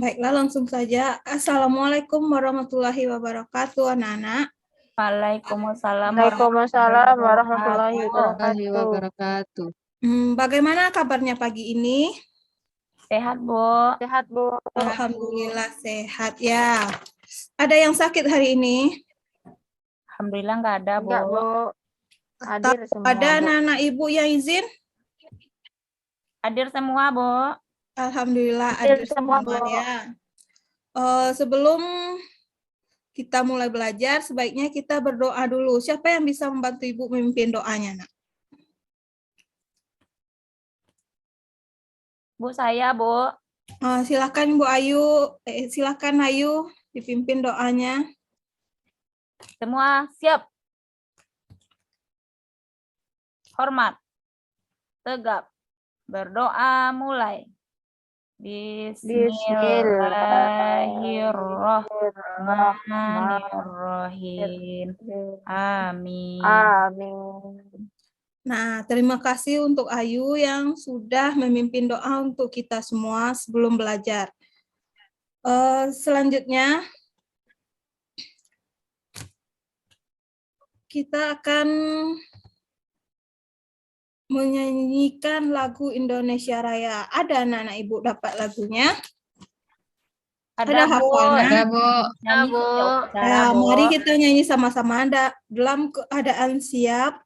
Baiklah, langsung saja. Assalamualaikum warahmatullahi wabarakatuh, anak-anak. Waalaikumsalam Waalaikumsalam warahmatullahi warahmatullahi wabarakatuh. Bagaimana kabarnya pagi ini? Sehat, Bu. Sehat, Bu. Alhamdulillah sehat ya. Ada yang sakit hari ini? Alhamdulillah nggak ada, Bu. Enggak, Bu. Hadir semua, Ada Bu. anak-anak ibu yang izin? Hadir semua, Bu. Alhamdulillah Hadir hadir semua, semua Bu. ya. Sebelum kita mulai belajar, sebaiknya kita berdoa dulu. Siapa yang bisa membantu ibu memimpin doanya, nak? Bu, saya, Bu. Silakan Bu Ayu, silakan Ayu dipimpin doanya. Semua siap. Hormat. Tegap. Berdoa mulai. Bismillahirrahmanirrahim. Amin. Amin. Nah, terima kasih untuk Ayu yang sudah memimpin doa untuk kita semua sebelum belajar. Selanjutnya, kita akan menyanyikan lagu Indonesia Raya. Ada anak-anak ibu dapat lagunya? Ada Bu. hafalnya? Ada, Bu. Ada, Bu. Ya, mari kita nyanyi sama-sama. Dalam keadaan siap.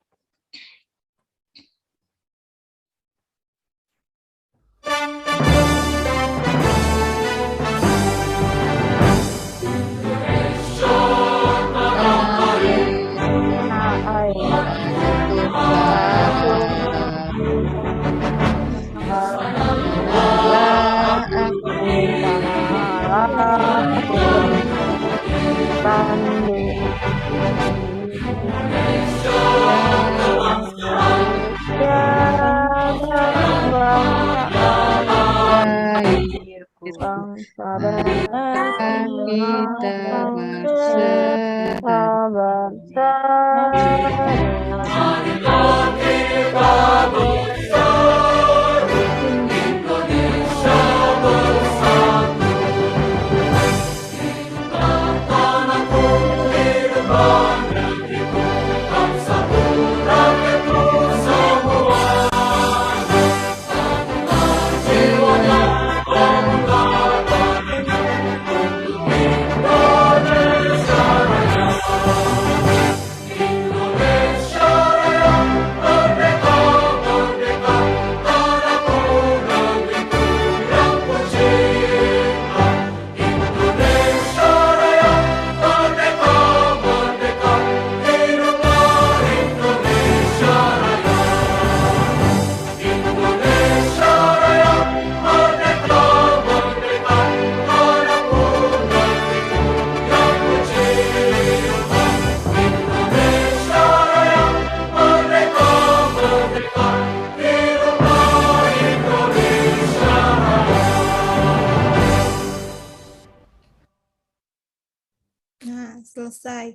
Nah, selesai.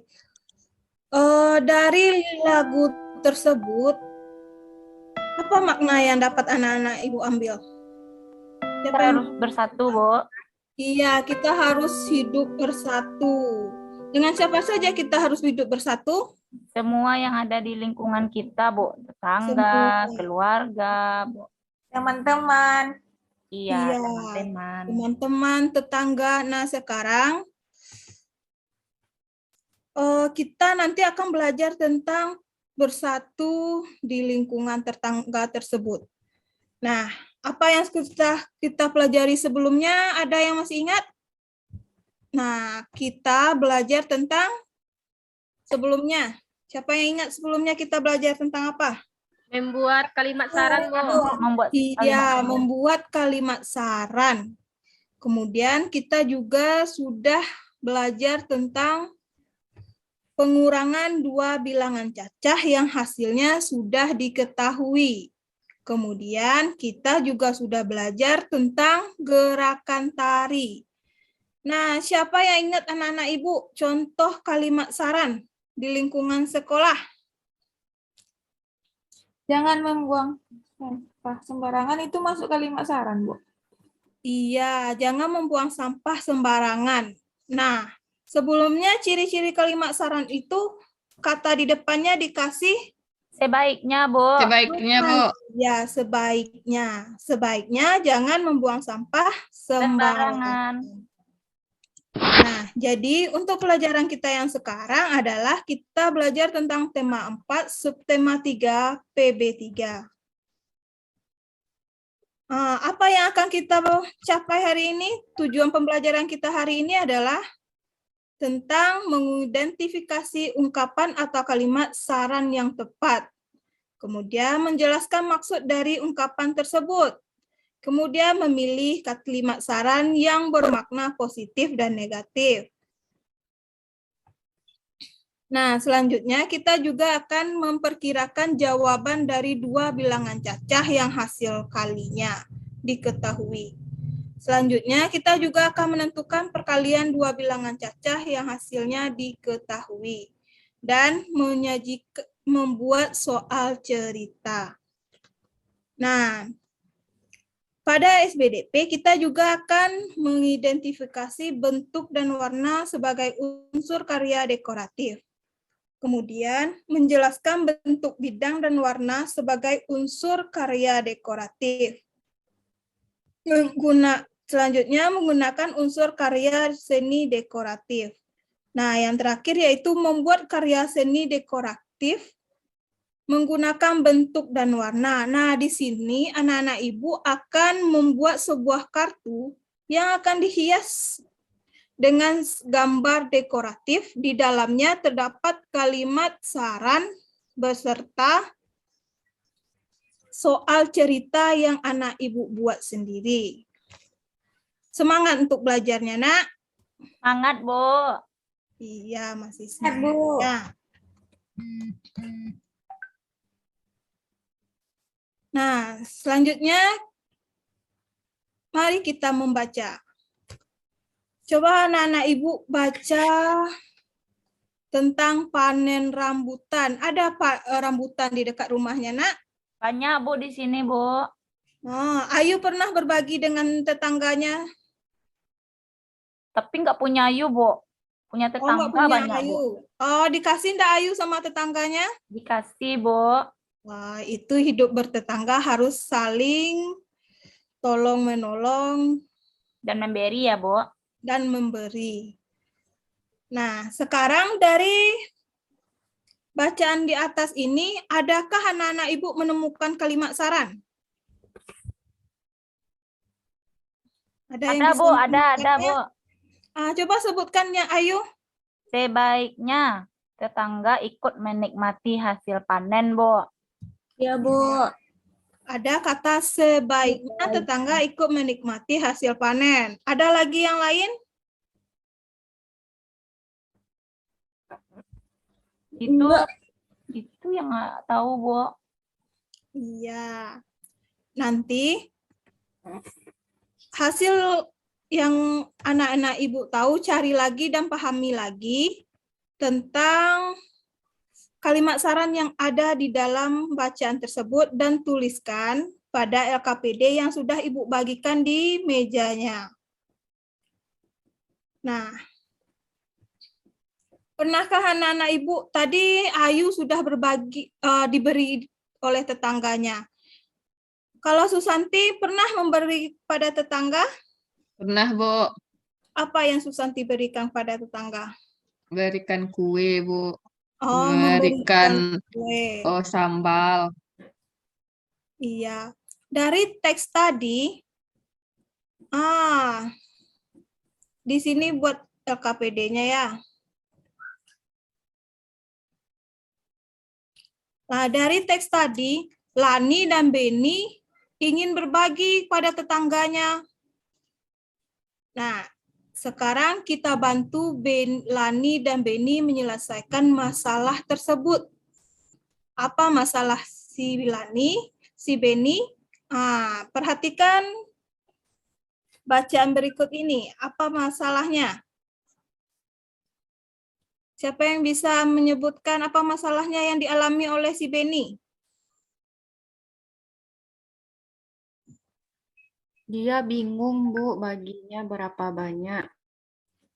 Dari lagu tersebut, apa makna yang dapat anak-anak ibu ambil? Kita harus bersatu, Bu. Iya, kita harus hidup bersatu. Dengan siapa saja kita harus hidup bersatu? Semua yang ada di lingkungan kita, Bu. Tetangga, keluarga, Bu. Teman-teman. Iya, teman-teman. Teman-teman, tetangga. Nah, sekarang kita nanti akan belajar tentang bersatu di lingkungan tetangga tersebut. Nah, apa yang kita pelajari sebelumnya, ada yang masih ingat? Nah, kita belajar tentang sebelumnya. Siapa yang ingat sebelumnya kita belajar tentang apa? Membuat kalimat saran, Bu. Membuat kalimat saran. Kemudian kita juga sudah belajar tentang pengurangan dua bilangan cacah yang hasilnya sudah diketahui. Kemudian kita juga sudah belajar tentang gerakan tari. Nah, siapa yang ingat anak-anak ibu contoh kalimat saran di lingkungan sekolah? Jangan membuang sampah sembarangan, itu masuk kalimat saran, Bu. Iya, jangan membuang sampah sembarangan. Nah, sebelumnya ciri-ciri kalimat saran itu kata di depannya dikasih Sebaiknya, Bu. Sebaiknya, Bu. ya sebaiknya. Sebaiknya jangan membuang sampah sembarangan. Sembarangan. Nah, jadi untuk pelajaran kita yang sekarang adalah kita belajar tentang tema 4, subtema 3, PB3. Apa yang akan kita capai hari ini? Tujuan pembelajaran kita hari ini adalah tentang mengidentifikasi ungkapan atau kalimat saran yang tepat. Kemudian menjelaskan maksud dari ungkapan tersebut. Kemudian memilih kalimat saran yang bermakna positif dan negatif. Nah, selanjutnya kita juga akan memperkirakan jawaban dari dua bilangan cacah yang hasil kalinya diketahui. Selanjutnya, kita juga akan menentukan perkalian dua bilangan cacah yang hasilnya diketahui dan membuat soal cerita. Nah, pada SBDP kita juga akan mengidentifikasi bentuk dan warna sebagai unsur karya dekoratif. Kemudian, menjelaskan bentuk bidang dan warna sebagai unsur karya dekoratif. Selanjutnya, menggunakan unsur karya seni dekoratif. Nah, yang terakhir yaitu membuat karya seni dekoratif menggunakan bentuk dan warna. Nah, di sini anak-anak ibu akan membuat sebuah kartu yang akan dihias dengan gambar dekoratif. Di dalamnya terdapat kalimat saran beserta soal cerita yang anak ibu buat sendiri. Semangat untuk belajarnya, Nak. Semangat, Bu. Iya, masih Semangat, Bu. semangat. Ya. Nah, selanjutnya mari kita membaca. Coba anak-anak ibu baca tentang panen rambutan. Ada rambutan di dekat rumahnya, Nak? Banyak, Bu, di sini, Bu. Oh, Ayu pernah berbagi dengan tetangganya? Tapi nggak punya Ayu, Bu. Punya Oh, nggak tetangga punya banyak, Bu. Ayu. Oh, dikasih enggak Ayu sama tetangganya? Dikasih, Bu. Wah, itu hidup bertetangga harus saling tolong-menolong Dan memberi ya, Bu. dan memberi. Nah, sekarang dari bacaan di atas ini, adakah anak-anak ibu menemukan kalimat saran? Ada yang Ada, bisa Bu. Ada, menemukannya? Bu. Coba sebutkan ya, Ayu. Sebaiknya tetangga ikut menikmati hasil panen, Bu. Ya, Bu. Ada kata sebaiknya tetangga ikut menikmati hasil panen. Ada lagi yang lain? Itu yang nggak tahu, Bu. Iya. Nanti hasil yang anak-anak ibu tahu, cari lagi dan pahami lagi tentang kalimat saran yang ada di dalam bacaan tersebut dan tuliskan pada LKPD yang sudah ibu bagikan di mejanya. Nah, pernahkah anak-anak ibu tadi Ayu sudah diberi oleh tetangganya? Kalau Susanti pernah memberi pada tetangga? Pernah, Bu. Apa yang Susanti berikan pada tetangga? Berikan kue, Bu. Oh, Berikan memberikan kue. sambal. Iya. Dari teks tadi, di sini buat LKPD-nya ya. Nah, dari teks tadi, Lani dan Beni ingin berbagi pada tetangganya. Nah, sekarang kita bantu Lani dan Beni menyelesaikan masalah tersebut. Apa masalah si Lani, si Beni? Perhatikan bacaan berikut ini. Apa masalahnya? Siapa yang bisa menyebutkan apa masalahnya yang dialami oleh si Beni? Dia bingung, Bu, baginya berapa banyak.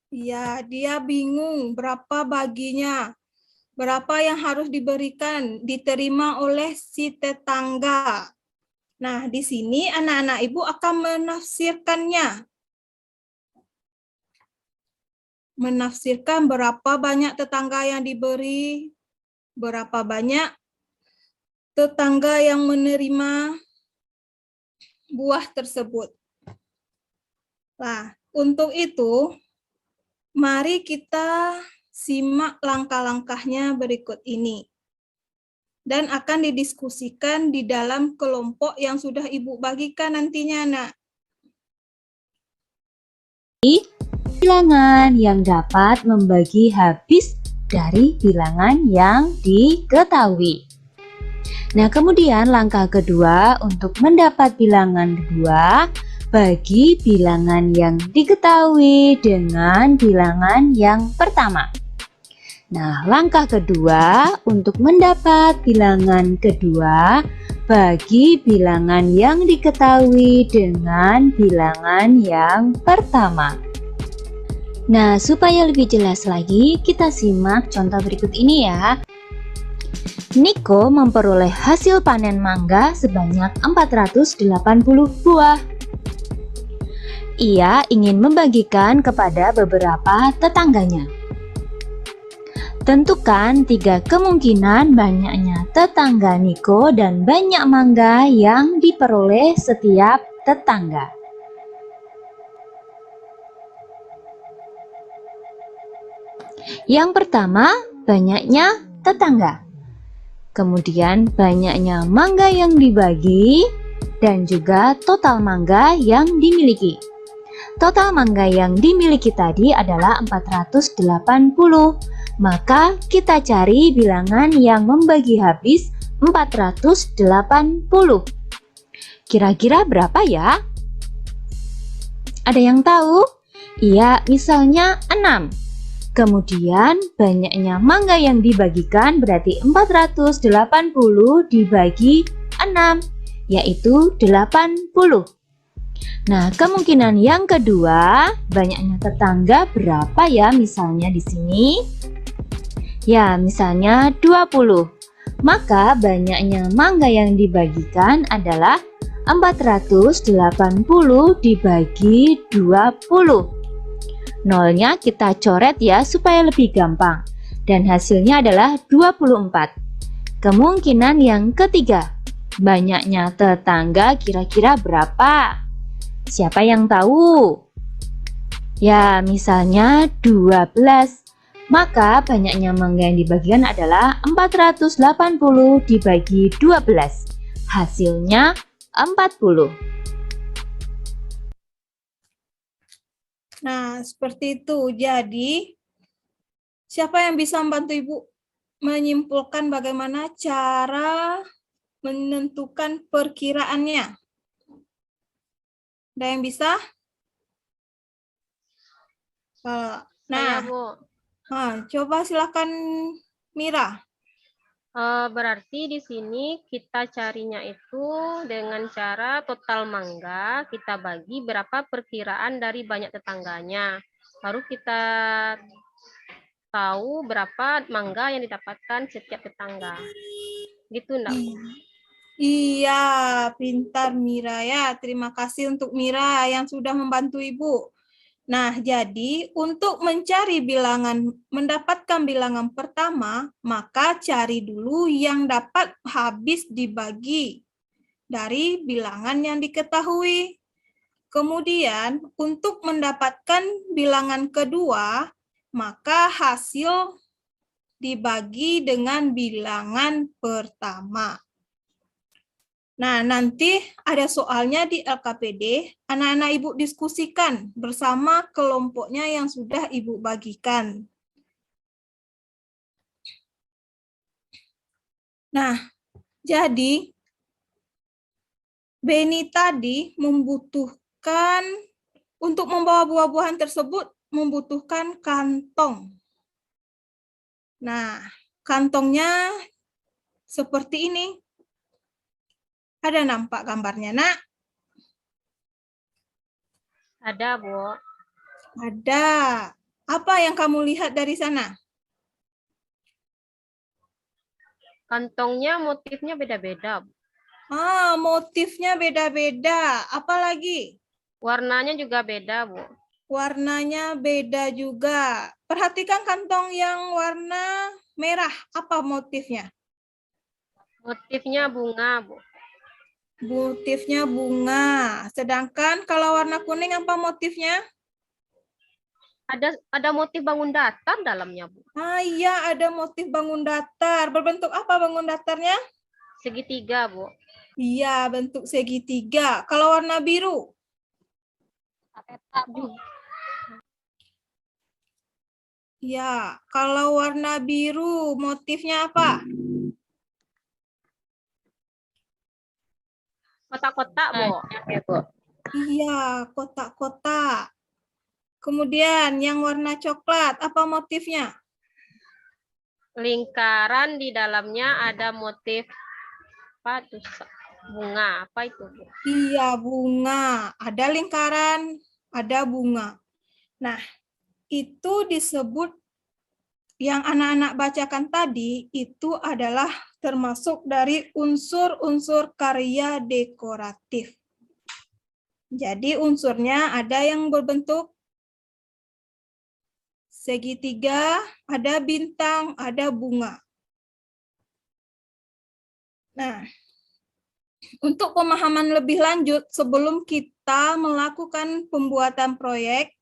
Ya, dia bingung berapa baginya, berapa yang harus diberikan, diterima oleh si tetangga. Nah, di sini anak-anak ibu akan menafsirkannya. Menafsirkan berapa banyak tetangga yang diberi, berapa banyak tetangga yang menerima buah tersebut. Nah, untuk itu, mari kita simak langkah-langkahnya berikut ini. Dan akan didiskusikan di dalam kelompok yang sudah Ibu bagikan nantinya, Nak. Bilangan yang dapat membagi habis dari bilangan yang diketahui. Nah, kemudian langkah kedua untuk mendapat bilangan kedua, bagi bilangan yang diketahui dengan bilangan yang pertama. Nah, langkah kedua untuk mendapat bilangan kedua, bagi bilangan yang diketahui dengan bilangan yang pertama. Nah, supaya lebih jelas lagi, kita simak contoh berikut ini ya. Niko memperoleh hasil panen mangga sebanyak 480 buah. Ia ingin membagikan kepada beberapa tetangganya. Tentukan 3 kemungkinan banyaknya tetangga Niko dan banyak mangga yang diperoleh setiap tetangga. Yang pertama, banyaknya tetangga. Kemudian banyaknya mangga yang dibagi dan juga total mangga yang dimiliki. Total mangga yang dimiliki tadi adalah 480. Maka kita cari bilangan yang membagi habis 480. Kira-kira berapa ya? Ada yang tahu? Iya, misalnya 6. Kemudian banyaknya mangga yang dibagikan berarti 480 dibagi 6, yaitu 80. Nah, kemungkinan yang kedua, banyaknya tetangga berapa ya misalnya di sini? Ya, misalnya 20. Maka banyaknya mangga yang dibagikan adalah 480 dibagi 20. Nolnya kita coret ya supaya lebih gampang. Dan hasilnya adalah 24. Kemungkinan yang ketiga, banyaknya tetangga kira-kira berapa? Siapa yang tahu? Ya, misalnya 12. Maka banyaknya mangga yang dibagikan adalah 480 dibagi 12. Hasilnya 40. Nah, seperti itu. Jadi, siapa yang bisa membantu Ibu menyimpulkan bagaimana cara menentukan perkiraannya? Ada yang bisa? Saya, Nah, Bu. coba silakan Mira. Berarti di sini kita carinya itu dengan cara total mangga, kita bagi berapa perkiraan dari banyak tetangganya. Baru kita tahu berapa mangga yang didapatkan setiap tetangga. Gitu enggak, Bu? Iya, pintar Mira ya. Terima kasih untuk Mira yang sudah membantu Ibu. Nah, jadi untuk mencari bilangan, mendapatkan bilangan pertama, maka cari dulu yang dapat habis dibagi dari bilangan yang diketahui. Kemudian, untuk mendapatkan bilangan kedua, maka hasil dibagi dengan bilangan pertama. Nah, nanti ada soalnya di LKPD, anak-anak Ibu diskusikan bersama kelompoknya yang sudah Ibu bagikan. Nah, jadi Beni tadi membutuhkan, untuk membawa buah-buahan tersebut, membutuhkan kantong. Nah, kantongnya seperti ini. Ada nampak gambarnya, Nak? Ada, Bu. Ada. Apa yang kamu lihat dari sana? Kantongnya motifnya beda-beda, Bu. Motifnya beda-beda. Apa lagi? Warnanya juga beda, Bu. Warnanya beda juga. Perhatikan kantong yang warna merah. Apa motifnya? Motifnya bunga, Bu. Motifnya bunga. Sedangkan kalau warna kuning apa motifnya? Ada motif bangun datar dalamnya, Bu. Iya, ada motif bangun datar. Berbentuk apa bangun datarnya? Segitiga, Bu. Iya, bentuk segitiga. Kalau warna biru? Ya, kalau warna biru motifnya apa? Kotak-kotak, Bu. Iya, kotak-kotak. Kemudian yang warna coklat, apa motifnya? Lingkaran di dalamnya ada motif apa tuh? Bunga. Apa itu, Bu? Iya, bunga. Ada lingkaran, ada bunga. Nah, itu disebut yang anak-anak bacakan tadi itu adalah termasuk dari unsur-unsur karya dekoratif. Jadi unsurnya ada yang berbentuk segitiga, ada bintang, ada bunga. Nah, untuk pemahaman lebih lanjut sebelum kita melakukan pembuatan proyek,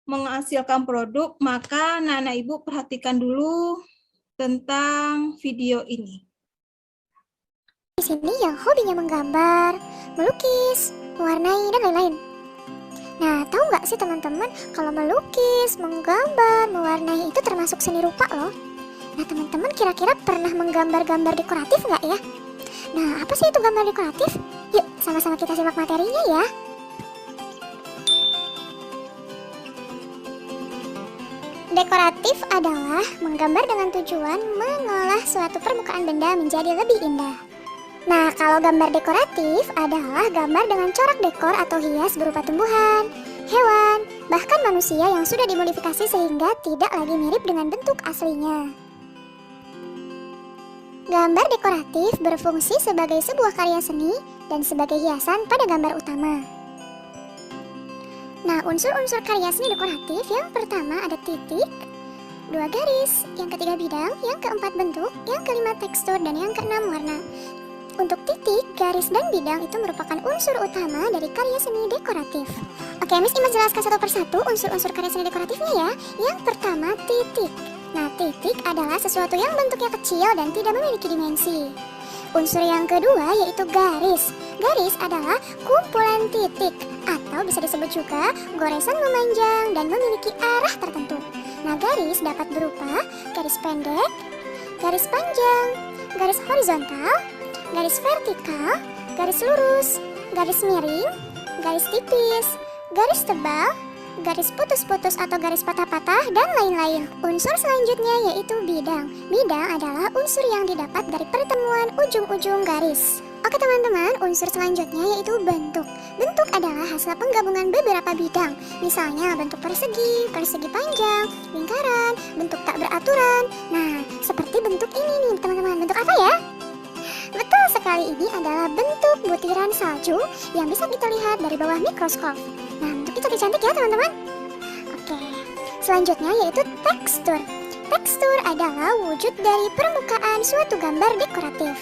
menghasilkan produk, maka anak-anak ibu perhatikan dulu tentang video ini. Di sini yang hobinya menggambar, melukis, mewarnai, dan lain-lain. Nah, tahu nggak sih teman-teman, kalau melukis, menggambar, mewarnai itu termasuk seni rupa loh. Nah, teman-teman kira-kira pernah menggambar-gambar dekoratif nggak ya? Nah, apa sih itu gambar dekoratif? Yuk, sama-sama kita simak materinya ya. Dekoratif adalah menggambar dengan tujuan mengolah suatu permukaan benda menjadi lebih indah. Nah, kalau gambar dekoratif adalah gambar dengan corak dekor atau hias berupa tumbuhan, hewan, bahkan manusia yang sudah dimodifikasi sehingga tidak lagi mirip dengan bentuk aslinya. Gambar dekoratif berfungsi sebagai sebuah karya seni dan sebagai hiasan pada gambar utama. Nah, unsur-unsur karya seni dekoratif yang pertama ada titik, 2 garis, yang ketiga bidang, yang keempat bentuk, yang kelima tekstur, dan yang keenam warna. Untuk titik, garis, dan bidang itu merupakan unsur utama dari karya seni dekoratif. Oke, Miss Ima jelaskan satu persatu unsur-unsur karya seni dekoratifnya ya. Yang pertama, titik. Nah, titik adalah sesuatu yang bentuknya kecil dan tidak memiliki dimensi. Unsur yang kedua yaitu garis. Garis adalah kumpulan titik atau bisa disebut juga goresan memanjang dan memiliki arah tertentu. Nah, garis dapat berupa garis pendek, garis panjang, garis horizontal, garis vertikal, garis lurus, garis miring, garis tipis, garis tebal, garis putus-putus atau garis patah-patah, dan lain-lain. Unsur selanjutnya yaitu bidang. Bidang adalah unsur yang didapat dari pertemuan ujung-ujung garis. Oke teman-teman, unsur selanjutnya yaitu bentuk. Bentuk adalah hasil penggabungan beberapa bidang. Misalnya bentuk persegi, persegi panjang, lingkaran, bentuk tak beraturan. Nah, seperti bentuk ini nih teman-teman. Bentuk apa ya? Betul sekali, ini adalah bentuk butiran salju yang bisa kita lihat dari bawah mikroskop. Nah, bentuknya cantik-cantik ya teman-teman. Oke, selanjutnya yaitu tekstur. Tekstur adalah wujud dari permukaan suatu gambar dekoratif.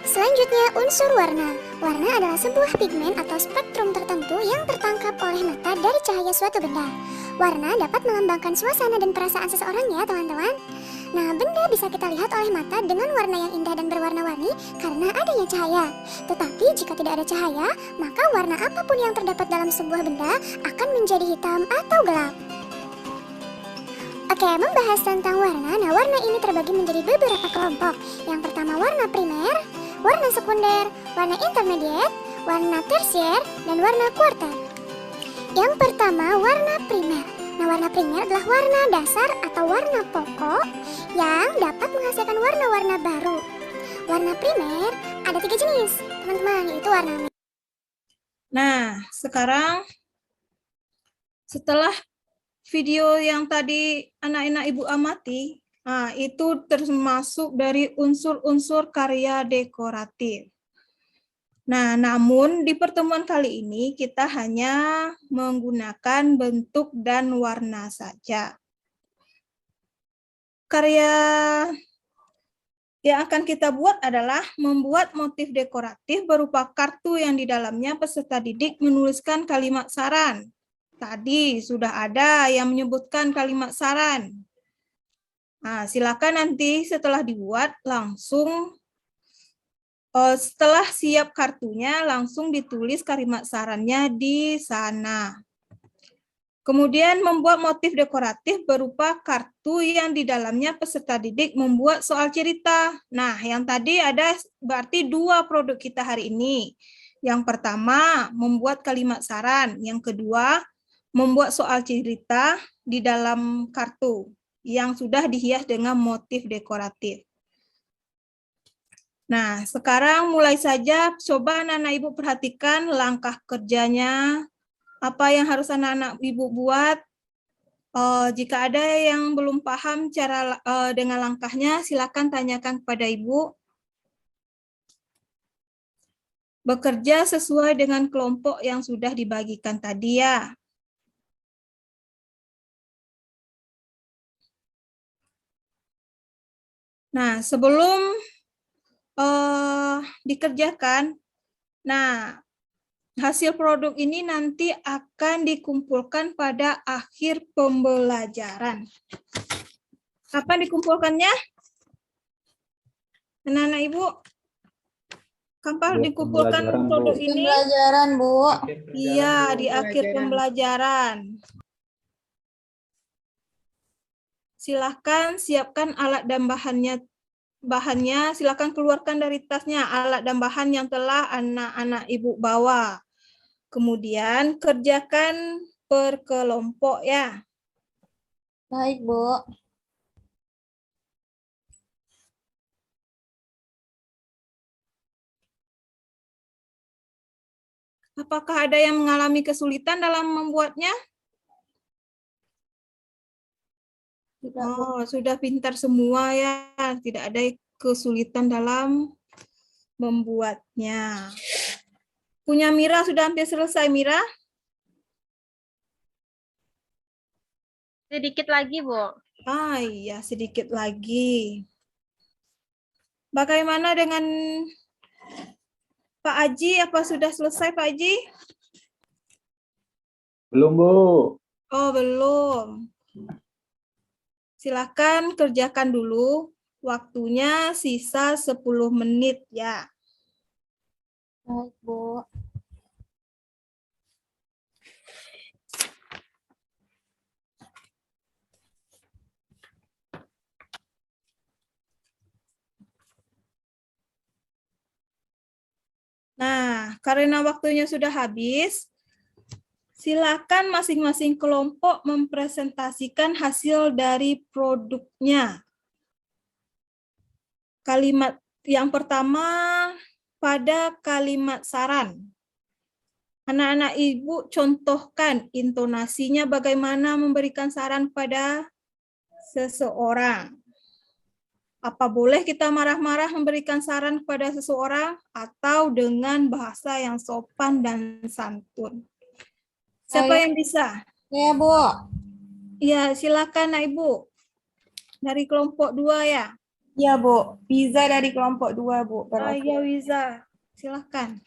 Selanjutnya unsur warna. Warna adalah sebuah pigmen atau spektrum tertentu yang tertangkap oleh mata dari cahaya suatu benda. Warna dapat melambangkan suasana dan perasaan seseorang ya teman-teman. Nah, benda bisa kita lihat oleh mata dengan warna yang indah dan berwarna-warni karena adanya cahaya. Tetapi jika tidak ada cahaya, maka warna apapun yang terdapat dalam sebuah benda akan menjadi hitam atau gelap. Oke, membahas tentang warna. Nah, warna ini terbagi menjadi beberapa kelompok. Yang pertama warna primer, warna sekunder, warna intermediate, warna tersier, dan warna kuarter. Yang pertama warna primer. Nah, warna primer adalah warna dasar atau warna pokok yang dapat menghasilkan warna-warna baru. Warna primer ada 3 jenis, teman-teman, yaitu warna merah. Nah, sekarang Setelah video yang tadi anak-anak Ibu amati, itu termasuk dari unsur-unsur karya dekoratif. Nah, namun di pertemuan kali ini kita hanya menggunakan bentuk dan warna saja. Karya yang akan kita buat adalah membuat motif dekoratif berupa kartu yang di dalamnya peserta didik menuliskan kalimat saran. Tadi sudah ada yang menyebutkan kalimat saran. Nah, silakan nanti setelah dibuat langsung setelah siap kartunya langsung ditulis kalimat sarannya di sana. Kemudian membuat motif dekoratif berupa kartu yang di dalamnya peserta didik membuat soal cerita. Nah, yang tadi ada berarti 2 produk kita hari ini. Yang pertama, membuat kalimat saran. Yang kedua, membuat soal cerita di dalam kartu yang sudah dihias dengan motif dekoratif. Nah, sekarang mulai saja coba anak-anak Ibu perhatikan langkah kerjanya, apa yang harus anak-anak Ibu buat. Jika ada yang belum paham cara dengan langkahnya, silakan tanyakan kepada Ibu. Bekerja sesuai dengan kelompok yang sudah dibagikan tadi ya. Nah, sebelum dikerjakan, nah hasil produk ini nanti akan dikumpulkan pada akhir pembelajaran. Kapan dikumpulkannya? Anak-anak Ibu, kapan dikumpulkan produk ini? Pembelajaran, Bu. Iya, di akhir pembelajaran. Silahkan siapkan alat dan bahannya, silahkan keluarkan dari tasnya alat dan bahan yang telah anak-anak Ibu bawa. Kemudian kerjakan per kelompok ya. Baik, Bu. Apakah ada yang mengalami kesulitan dalam membuatnya? Oh, sudah pintar semua ya. Tidak ada kesulitan dalam membuatnya. Punya Mira sudah hampir selesai, Mira? Sedikit lagi, Bu. Iya, sedikit lagi. Bagaimana dengan Pak Aji? Apa sudah selesai, Pak Aji? Belum, Bu. Oh, belum. Silakan kerjakan dulu. Waktunya sisa 10 menit ya. Baik, Bu. Nah, karena waktunya sudah habis, silakan masing-masing kelompok mempresentasikan hasil dari produknya. Kalimat yang pertama pada kalimat saran. Anak-anak Ibu contohkan intonasinya bagaimana memberikan saran pada seseorang. Apa boleh kita marah-marah memberikan saran kepada seseorang atau dengan bahasa yang sopan dan santun? Siapa yang bisa? Ya, Bu. Ya, silakan Nak Ibu. Dari kelompok 2 ya. Iya, Bu. Wiza dari kelompok 2, Bu. Ya, Wiza. Silakan.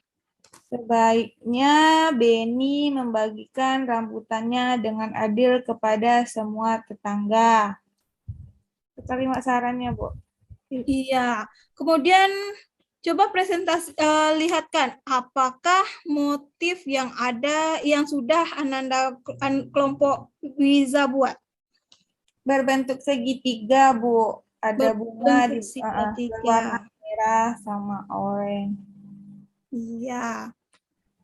Sebaiknya Beni membagikan rambutannya dengan adil kepada semua tetangga. Kalimat sarannya, Bu. Iya. Kemudian coba presentasi lihatkan apakah motif yang ada yang sudah Ananda kelompok Wiza buat. Berbentuk segitiga, Bu. Ada bunga di Berbentuk segitiga. warna merah sama oranye. Iya.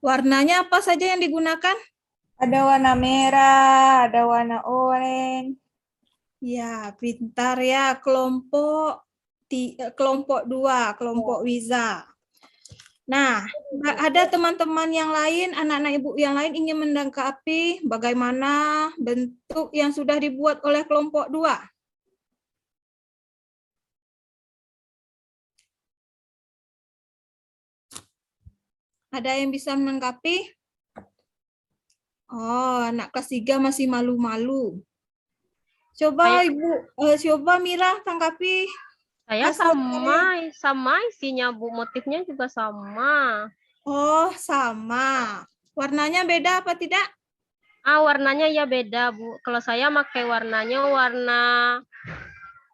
Warnanya apa saja yang digunakan? Ada warna merah, ada warna oranye. Ya, pintar ya kelompok 2, kelompok Wiza. Nah, ada teman-teman yang lain, anak-anak ibu yang lain ingin menanggapi bagaimana bentuk yang sudah dibuat oleh kelompok 2. Ada yang bisa menanggapi? Oh, anak kelas 3 masih malu-malu. Coba coba Mira tanggapi. Saya Hasil karya. sama isinya Bu, motifnya juga sama. Oh, sama. Warnanya beda apa tidak? Warnanya ya beda Bu. Kalau saya pakai warnanya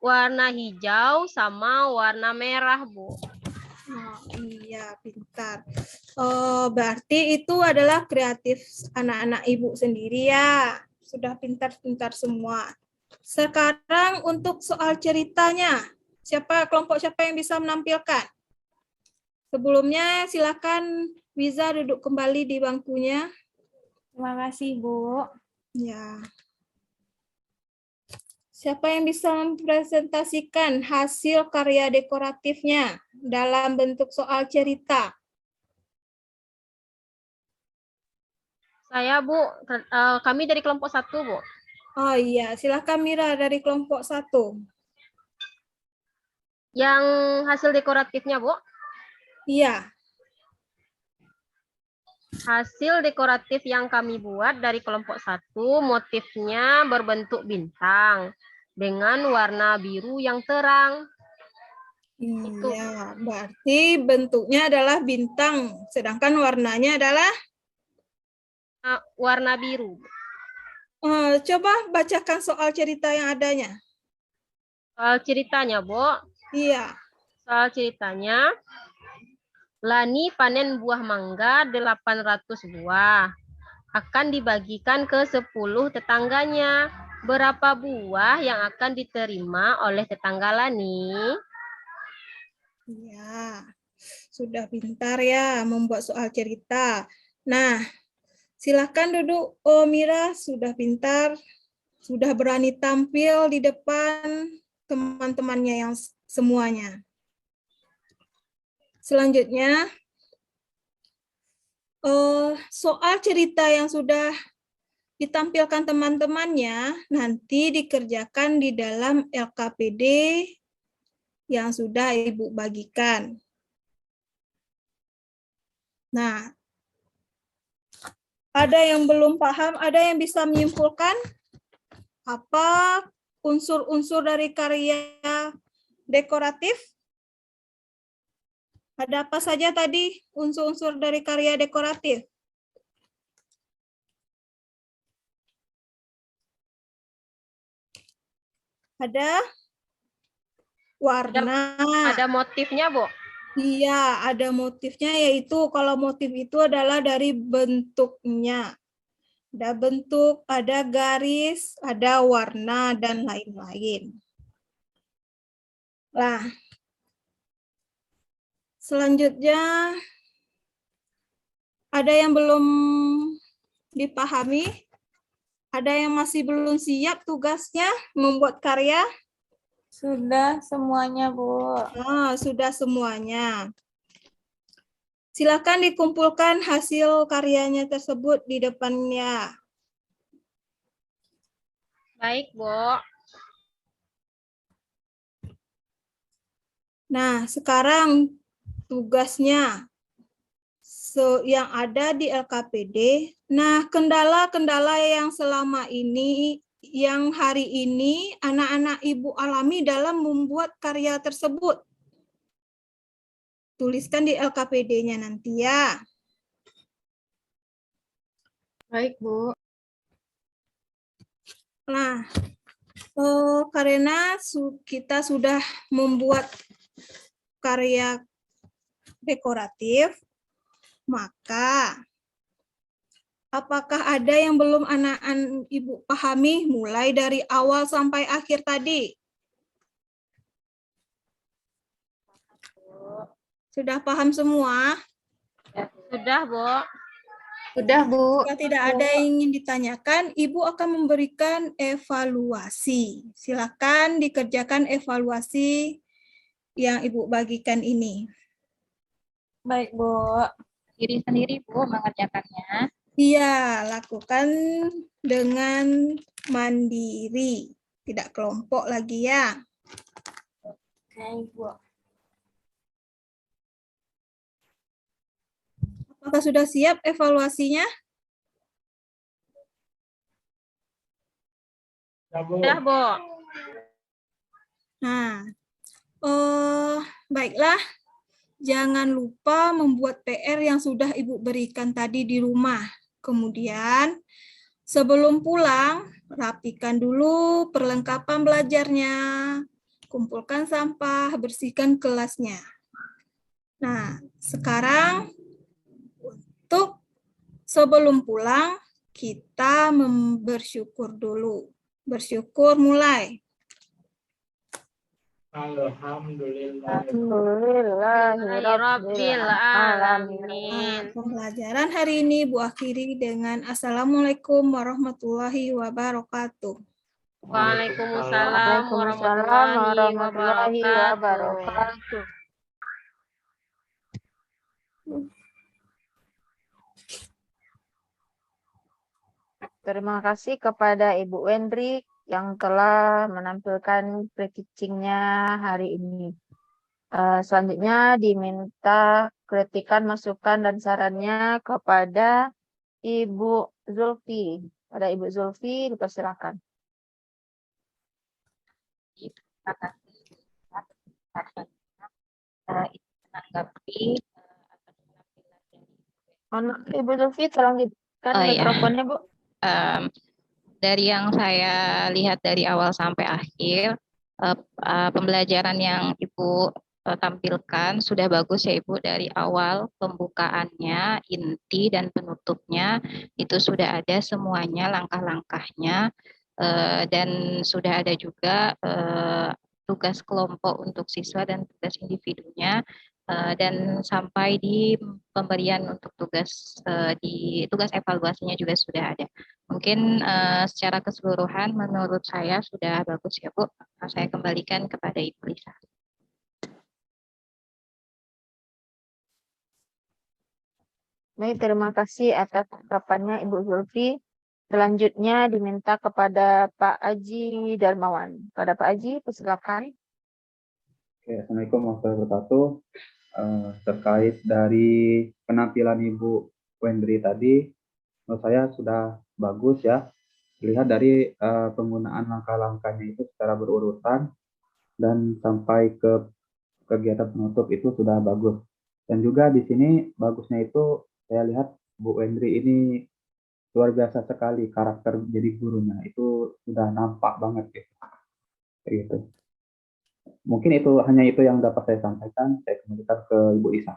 warna hijau sama warna merah Bu. Oh, iya, pintar. Oh, berarti itu adalah kreatif anak-anak ibu sendiri ya. Sudah pintar-pintar semua. Sekarang untuk soal ceritanya. Kelompok siapa yang bisa menampilkan? Sebelumnya silakan Wiza duduk kembali di bangkunya. Terima kasih, Bu. Ya. Siapa yang bisa mempresentasikan hasil karya dekoratifnya dalam bentuk soal cerita? Saya Bu, kami dari kelompok 1 Bu. Oh iya, silakan Mira dari kelompok 1. Yang hasil dekoratifnya Bu? Iya. Hasil dekoratif yang kami buat dari kelompok 1, motifnya berbentuk bintang dengan warna biru yang terang. Itu. Iya, berarti bentuknya adalah bintang, sedangkan warnanya adalah Warna biru. coba bacakan soal cerita yang adanya. Soal ceritanya, Bu. Iya. Soal ceritanya, Lani panen buah mangga 800 buah. Akan dibagikan ke 10 tetangganya. Berapa buah yang akan diterima oleh tetangga Lani? Iya. Sudah pintar ya membuat soal cerita. Nah, silakan duduk. Oh, Mira sudah pintar, sudah berani tampil di depan teman-temannya yang semuanya. Selanjutnya, soal cerita yang sudah ditampilkan teman-temannya nanti dikerjakan di dalam LKPD yang sudah Ibu bagikan. Nah, ada yang belum paham, ada yang bisa menyimpulkan apa unsur-unsur dari karya dekoratif? Ada apa saja tadi unsur-unsur dari karya dekoratif? Ada warna. Ada motifnya, Bu? Iya, ada motifnya, yaitu kalau motif itu adalah dari bentuknya. Ada bentuk, ada garis, ada warna, dan lain-lain. Nah, selanjutnya ada yang belum dipahami? Ada yang masih belum siap tugasnya membuat karya? Sudah semuanya, Bu. Sudah semuanya. Silakan dikumpulkan hasil karyanya tersebut di depannya. Baik, Bu. Nah, sekarang tugasnya yang ada di LKPD. Nah, kendala-kendala yang selama ini, yang hari ini anak-anak Ibu alami dalam membuat karya tersebut. Tuliskan di LKPD-nya nanti ya. Baik, Bu. Nah, karena kita sudah membuat karya dekoratif, maka apakah ada yang belum anak-anak Ibu pahami mulai dari awal sampai akhir tadi? Sudah paham semua? Sudah, Bu. Sudah, Bu. Jika tidak ada yang ingin ditanyakan, Ibu akan memberikan evaluasi. Silakan dikerjakan evaluasi yang Ibu bagikan ini. Baik, Bu. Diri sendiri, Bu, mengerjakannya. Iya, lakukan dengan mandiri, tidak kelompok lagi ya. Oke, Bu. Apakah sudah siap evaluasinya? Sudah, Bu. Nah, baiklah. Jangan lupa membuat PR yang sudah Ibu berikan tadi di rumah. Kemudian, sebelum pulang, rapikan dulu perlengkapan belajarnya. Kumpulkan sampah, bersihkan kelasnya. Nah, sekarang untuk sebelum pulang, kita bersyukur dulu. Bersyukur mulai. Alhamdulillahirabbil alamin. Nah, pembelajaran hari ini Bu akhiri dengan Assalamualaikum warahmatullahi wabarakatuh. Waalaikumsalam warahmatullahi wabarakatuh. Terima kasih kepada Ibu Wendri yang telah menampilkan pre-teaching-nya hari ini. Selanjutnya diminta kritikan, masukan, dan sarannya kepada Ibu Zulfi. Pada Ibu Zulfi, dipersilakan. Terima kasih. Menanggapi Ibu Zulfi, tolong hidupkan mikrofonnya, Bu. Dari yang saya lihat dari awal sampai akhir, pembelajaran yang Ibu tampilkan sudah bagus ya Ibu. Dari awal pembukaannya, inti dan penutupnya itu sudah ada semuanya langkah-langkahnya, dan sudah ada juga tugas kelompok untuk siswa dan tugas individunya, dan sampai di pemberian untuk tugas di tugas evaluasinya juga sudah ada. Mungkin secara keseluruhan menurut saya sudah bagus ya Bu. Saya kembalikan kepada Ibu Lisa. Baik, terima kasih atas tanggapannya Ibu Zulfi. Selanjutnya diminta kepada Pak Aji Darmawan. Pada Pak Aji, persilakan. Oke, Assalamualaikum warahmatullahi wabarakatuh. Terkait dari penampilan Ibu Wendri tadi, menurut saya sudah bagus ya. Lihat dari penggunaan langkah-langkahnya itu secara berurutan dan sampai ke kegiatan penutup itu sudah bagus. Dan juga di sini bagusnya itu saya lihat Bu Wendri ini luar biasa sekali karakter jadi gurunya. Itu sudah nampak banget gitu. Mungkin itu hanya itu yang dapat saya sampaikan. Saya kembalikan ke Ibu Isa.